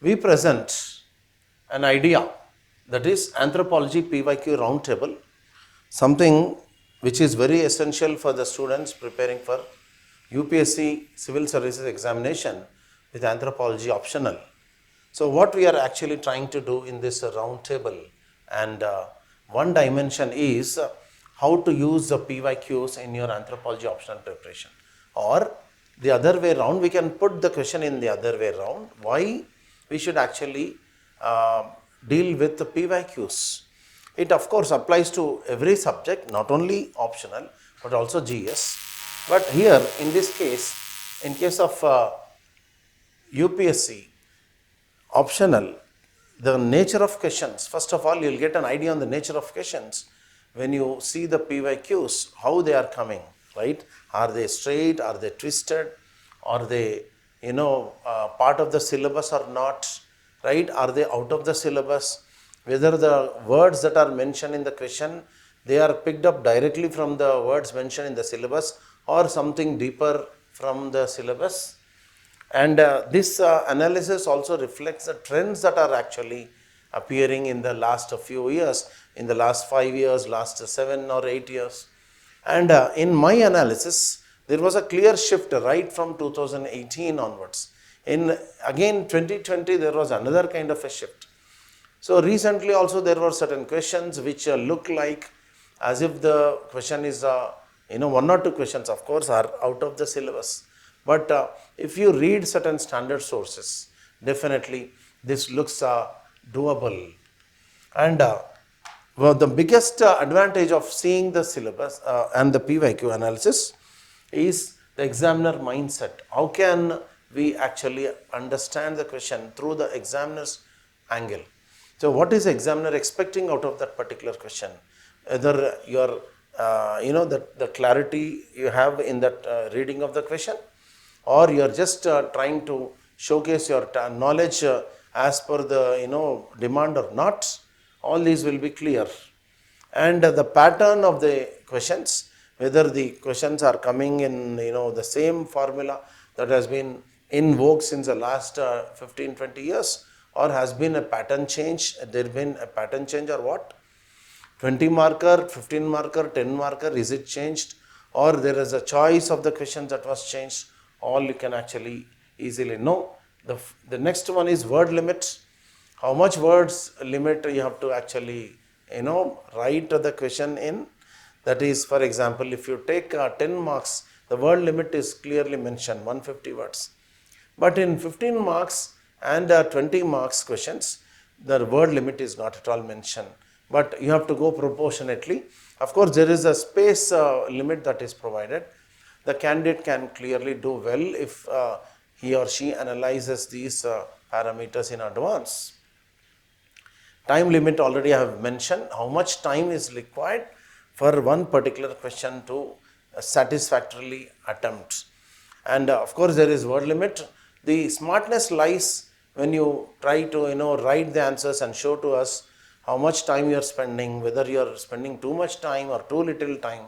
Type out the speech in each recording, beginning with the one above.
we present an idea, that is Anthropology PYQ Roundtable, something which is very essential for the students preparing for UPSC Civil Services examination with Anthropology Optional. So what we are actually trying to do in this roundtable, and one dimension is how to use the PYQs in your Anthropology Optional preparation. Or the other way around, we can put the question in the other way around, why we should actually deal with the PYQs. It of course applies to every subject, not only optional but also GS. But here in this case, in case of UPSC optional, the nature of questions, first of all you will get an idea on the nature of questions when you see the PYQs, how they are coming, right? Are they straight, are they twisted, are they part of the syllabus or not, right? Are they out of the syllabus? Whether the words that are mentioned in the question, they are picked up directly from the words mentioned in the syllabus or something deeper from the syllabus. And this analysis also reflects the trends that are actually appearing in the last few years, in the last 5 years, last 7 or 8 years. And in my analysis, there was a clear shift right from 2018 onwards. In again 2020, there was another kind of a shift. So recently also there were certain questions which look like as if the question is, one or two questions of course are out of the syllabus. But if you read certain standard sources, definitely this looks doable. And the biggest advantage of seeing the syllabus and the PYQ analysis is the examiner mindset. How can we actually understand the question through the examiner's angle? So what is the examiner expecting out of that particular question? Whether your, the clarity you have in that reading of the question, or you are just trying to showcase your knowledge as per the demand or not, all these will be clear. And the pattern of the questions, whether the questions are coming in the same formula that has been in vogue since the last 15-20 years, or has been a pattern change, there has been a pattern change or what? 20 marker, 15 marker, 10 marker, is it changed? Or there is a choice of the questions that was changed? All you can actually easily know. The next one is word limit. How much words limit you have to actually write the question in. That is, for example, if you take 10 marks, the word limit is clearly mentioned, 150 words. But in 15 marks and 20 marks questions, the word limit is not at all mentioned. But you have to go proportionately. Of course, there is a space limit that is provided. The candidate can clearly do well if he or she analyzes these parameters in advance. Time limit already I have mentioned. How much time is required for one particular question to satisfactorily attempt. And of course, there is word limit. The smartness lies when you try to write the answers and show to us how much time you are spending, whether you are spending too much time or too little time.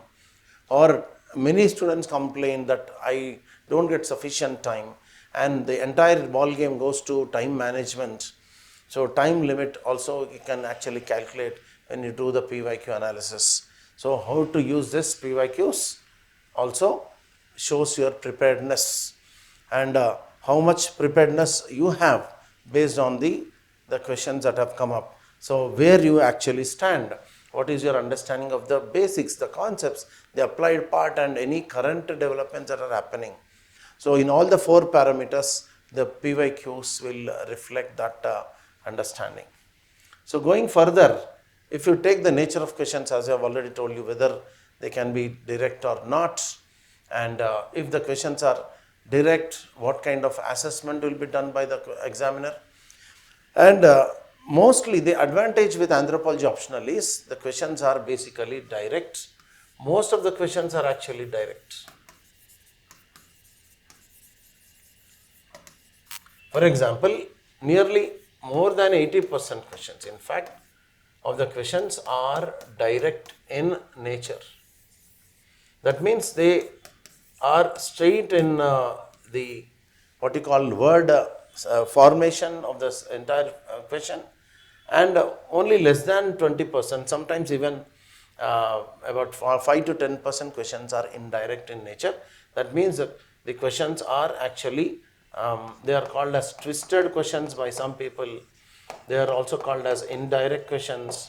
Or many students complain that I don't get sufficient time, and the entire ball game goes to time management. So time limit also you can actually calculate when you do the PYQ analysis. So how to use this PYQs also shows your preparedness, and how much preparedness you have based on the questions that have come up. So where you actually stand, what is your understanding of the basics, the concepts, the applied part, and any current developments that are happening. So in all the 4 parameters, the PYQs will reflect that understanding. So going further, if you take the nature of questions, as I have already told you, whether they can be direct or not, and if the questions are direct, what kind of assessment will be done by the examiner. And mostly the advantage with Anthropology Optional is the questions are basically direct. Most of the questions are actually direct. For example, nearly more than 80% questions, in fact, of the questions are direct in nature. That means they are straight in the what you call word formation of this entire question, and only less than 20%, sometimes even about 5 to 10% questions are indirect in nature. That means that the questions are actually, they are called as twisted questions by some people. They are also called as indirect questions,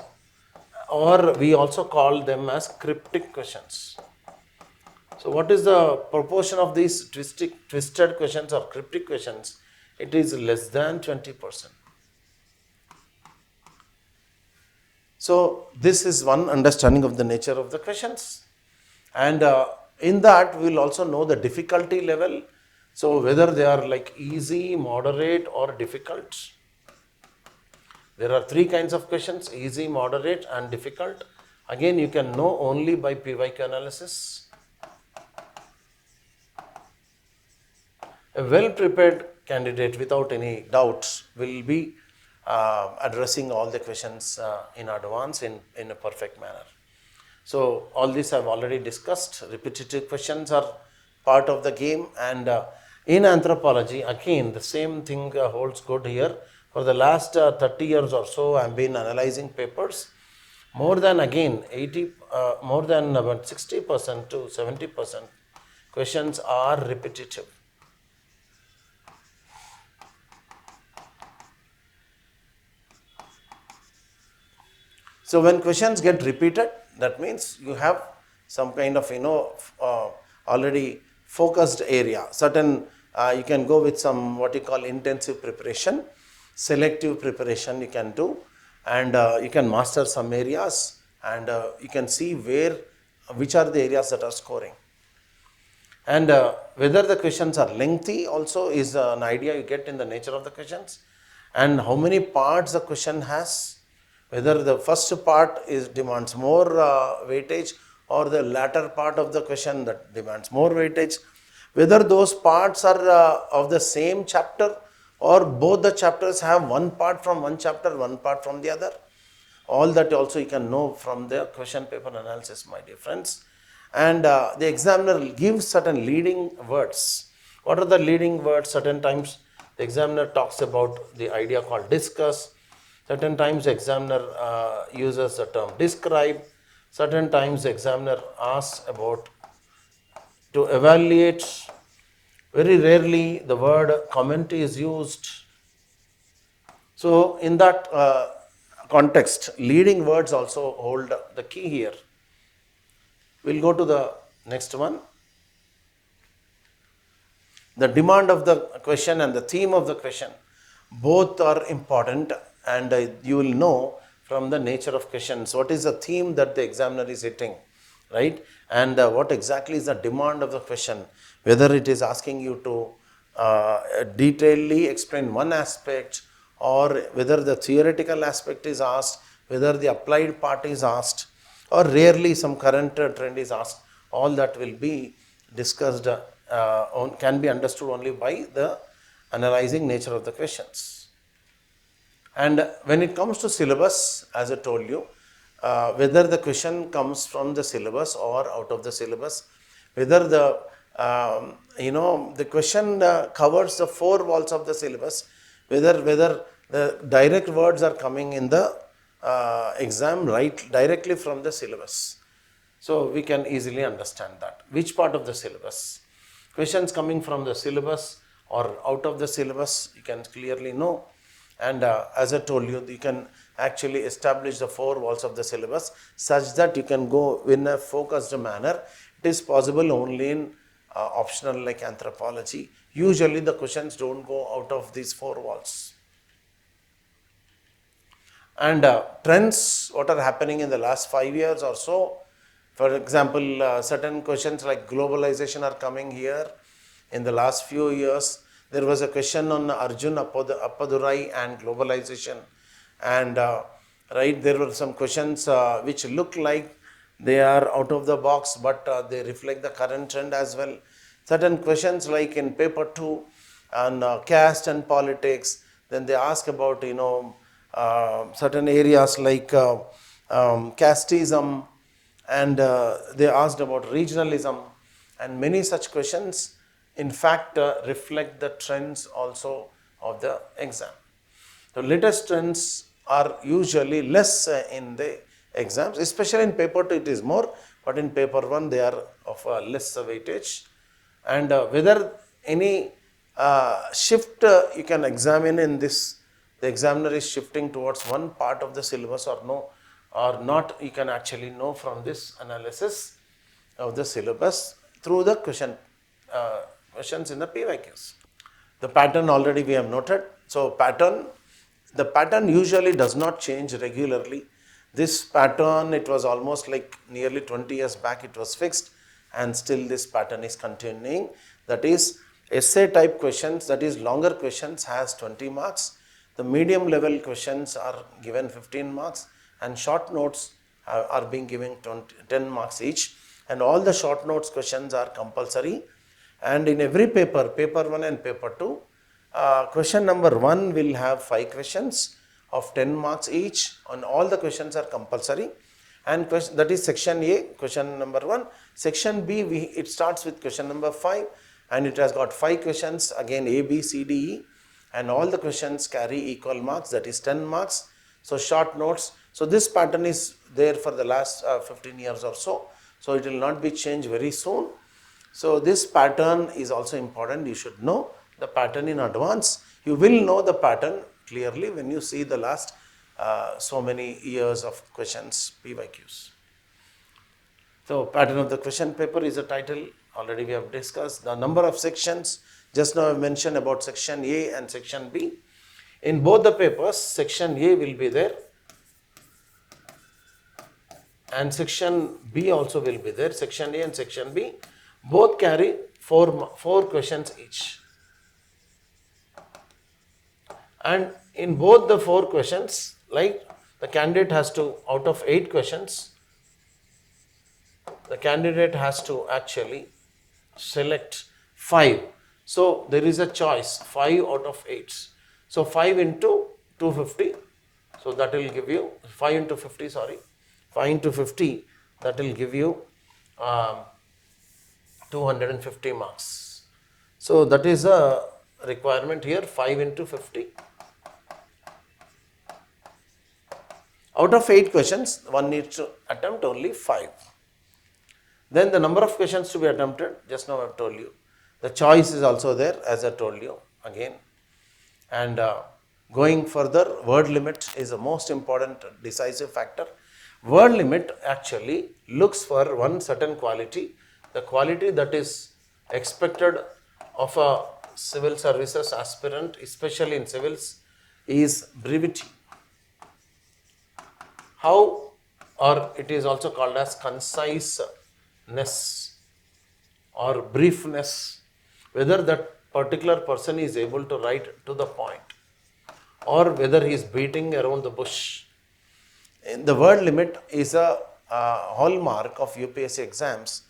or we also call them as cryptic questions. So what is the proportion of these twisted questions or cryptic questions? It is less than 20%. So this is one understanding of the nature of the questions, and in that we will also know the difficulty level. So whether they are like easy, moderate or difficult. There are three kinds of questions: easy, moderate and difficult. Again, you can know only by PYQ analysis. A well prepared candidate without any doubts will be addressing all the questions in advance in a perfect manner. So all this I have already discussed. Repetitive questions are part of the game, and in anthropology again the same thing holds good here. For the last 30 years or so I have been analyzing papers. More than again 80, more than about 60% to 70% questions are repetitive. So when questions get repeated, that means you have some kind of already focused area. Certain you can go with some what you call intensive preparation, selective preparation you can do, and you can master some areas, and you can see which are the areas that are scoring. And whether the questions are lengthy also is an idea you get in the nature of the questions, and how many parts the question has. Whether the first part demands more weightage, or the latter part of the question that demands more weightage. Whether those parts are of the same chapter, or both the chapters have one part from one chapter, one part from the other. All that also you can know from the question paper analysis, my dear friends. And the examiner gives certain leading words. What are the leading words? Certain times the examiner talks about the idea called discuss. Certain times the examiner uses the term describe. Certain times the examiner asks about to evaluate. Very rarely the word comment is used. So in that context, leading words also hold the key here. We'll go to the next one. The demand of the question and the theme of the question, both are important, and you will know from the nature of questions what is the theme that the examiner is hitting, right? And what exactly is the demand of the question, whether it is asking you to detailedly explain one aspect, or whether the theoretical aspect is asked, whether the applied part is asked, or rarely some current trend is asked. All that will be discussed, can be understood only by the analyzing nature of the questions. And when it comes to syllabus, as I told you, whether the question comes from the syllabus or out of the syllabus, whether the the question covers the four walls of the syllabus, whether the direct words are coming in the exam right directly from the syllabus. So we can easily understand that. Which part of the syllabus? Questions coming from the syllabus or out of the syllabus, you can clearly know. And as I told you, you can actually establish the four walls of the syllabus such that you can go in a focused manner. It is possible only in optional like anthropology. Usually the questions don't go out of these four walls. And trends, what are happening in the last 5 years or so. For example, certain questions like globalization are coming here. In the last few years, there was a question on Arjun Appadurai and globalization. And there were some questions which look like they are out of the box, but they reflect the current trend as well. Certain questions like in paper 2 on caste and politics, then they ask about certain areas like casteism, and they asked about regionalism, and many such questions in fact reflect the trends also of the exam. The latest trends are usually less in the exams, especially in paper 2 it is more, but in paper 1 they are of a less weightage. And whether any shift you can examine in this, the examiner is shifting towards one part of the syllabus or no, or not, you can actually know from this analysis of the syllabus through the questions in the PYQs. The pattern already we have noted. So the pattern usually does not change regularly. This pattern, it was almost like nearly 20 years back it was fixed, and still this pattern is continuing. That is, essay type questions, that is longer questions, has 20 marks. The medium level questions are given 15 marks, and short notes are being given 10 marks each, and all the short notes questions are compulsory. And in every paper, paper 1 and paper 2, question number 1 will have 5 questions of 10 marks each, and all the questions are compulsory. And that is section A, question number 1. Section B, it starts with question number 5, and it has got 5 questions, again A, B, C, D, E, and all the questions carry equal marks, that is 10 marks. So short notes. So this pattern is there for the last 15 years or so. So it will not be changed very soon. So this pattern is also important. You should know the pattern in advance. You will know the pattern clearly when you see the last so many years of questions, PYQs. So pattern of the question paper is a title. Already we have discussed the number of sections. Just now I mentioned about section A and section B. In both the papers, section A will be there, and section B also will be there. Section A and section B both carry 4 questions each. And in both the 4 questions, like the candidate has to, out of 8 questions, the candidate has to actually select 5. So there is a choice, 5 out of 8. So 5 into 250, so that will give you 5 into 50, 5 into 50, that will give you 250 marks. So that is a requirement here, 5 into 50. Out of 8 questions, one needs to attempt only 5. Then the number of questions to be attempted, just now I have told you. The choice is also there, as I told you again. And going further, word limit is the most important decisive factor. Word limit actually looks for one certain quality, the quality that is expected of a civil services aspirant, especially in civils, is brevity. How, or it is also called as conciseness or briefness, whether that particular person is able to write to the point or whether he is beating around the bush. The word limit is a hallmark of UPSC exams,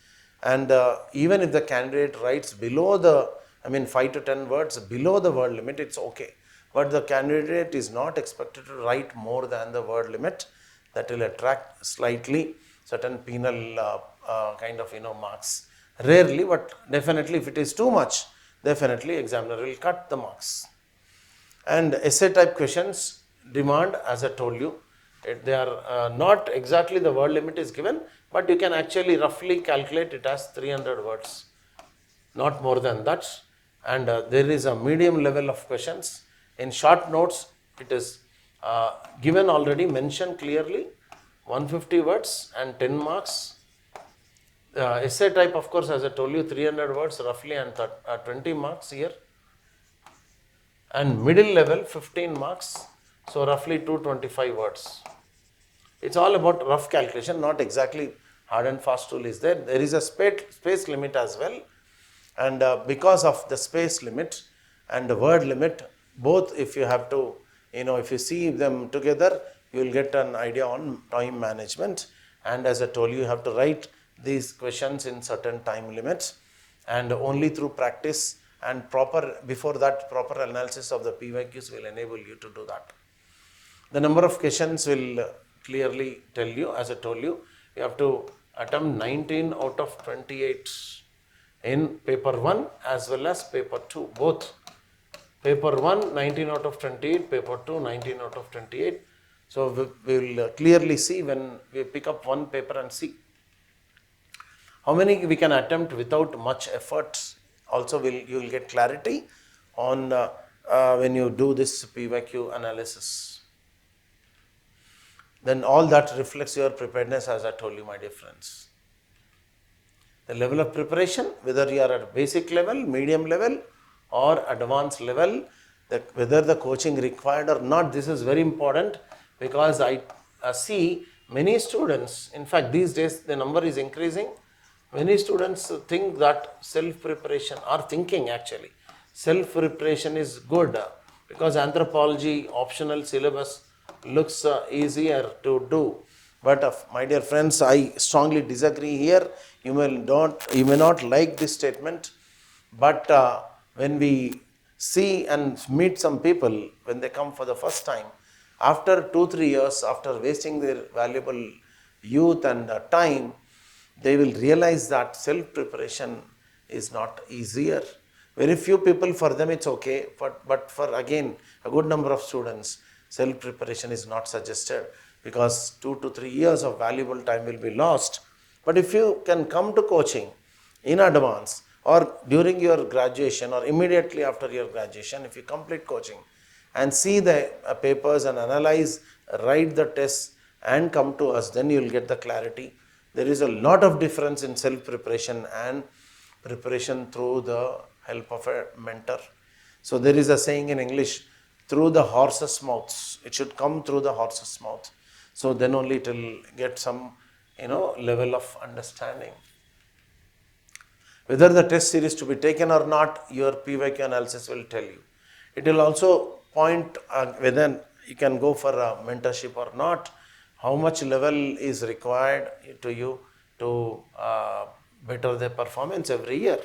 and even if the candidate writes below the, 5 to 10 words below the word limit, it's okay. But the candidate is not expected to write more than the word limit. That will attract slightly certain penal kind of marks. Rarely, but definitely if it is too much, definitely examiner will cut the marks. And essay type questions demand, as I told you, they are not exactly the word limit is given, but you can actually roughly calculate it as 300 words, not more than that. And there is a medium level of questions. In short notes, it is given already, mentioned clearly, 150 words and 10 marks. Essay type, of course, as I told you, 300 words roughly and 20 marks here. And middle level, 15 marks, so roughly 225 words. It's all about rough calculation, not exactly hard and fast rule is there. There is a space limit as well. And because of the space limit and the word limit, both if you have to, if you see them together, you will get an idea on time management. And as I told you, you have to write these questions in certain time limits, and only through practice and before that proper analysis of the PYQs will enable you to do that. The number of questions will clearly tell you, as I told you, you have to attempt 19 out of 28 in paper 1 as well as paper 2, both Paper 1, 19 out of 28, paper 2, 19 out of 28. So we will clearly see when we pick up one paper and see how many we can attempt without much effort. Also you will get clarity on when you do this PYQ analysis. Then all that reflects your preparedness, as I told you, my dear friends. The level of preparation, whether you are at basic level, medium level or advanced level, whether the coaching required or not, this is very important, because I see many students, in fact these days the number is increasing, many students think that self-preparation, or thinking actually, self-preparation is good because anthropology optional syllabus looks easier to do. But my dear friends, I strongly disagree here. You may not like this statement, but when we see and meet some people when they come for the first time, after 2-3 years, after wasting their valuable youth and time, they will realize that self-preparation is not easier. Very few people, for them it's okay, but for again a good number of students, self-preparation is not suggested, because 2 to 3 years of valuable time will be lost. But if you can come to coaching in advance or during your graduation or immediately after your graduation, if you complete coaching and see the papers and analyze, write the tests and come to us, then you will get the clarity. There is a lot of difference in self-preparation and preparation through the help of a mentor. So there is a saying in English, through the horse's mouth. It should come through the horse's mouth. So then only it will get some, level of understanding. Whether the test series to be taken or not, your PYQ analysis will tell you. It will also point whether you can go for a mentorship or not, how much level is required to you to better their performance every year.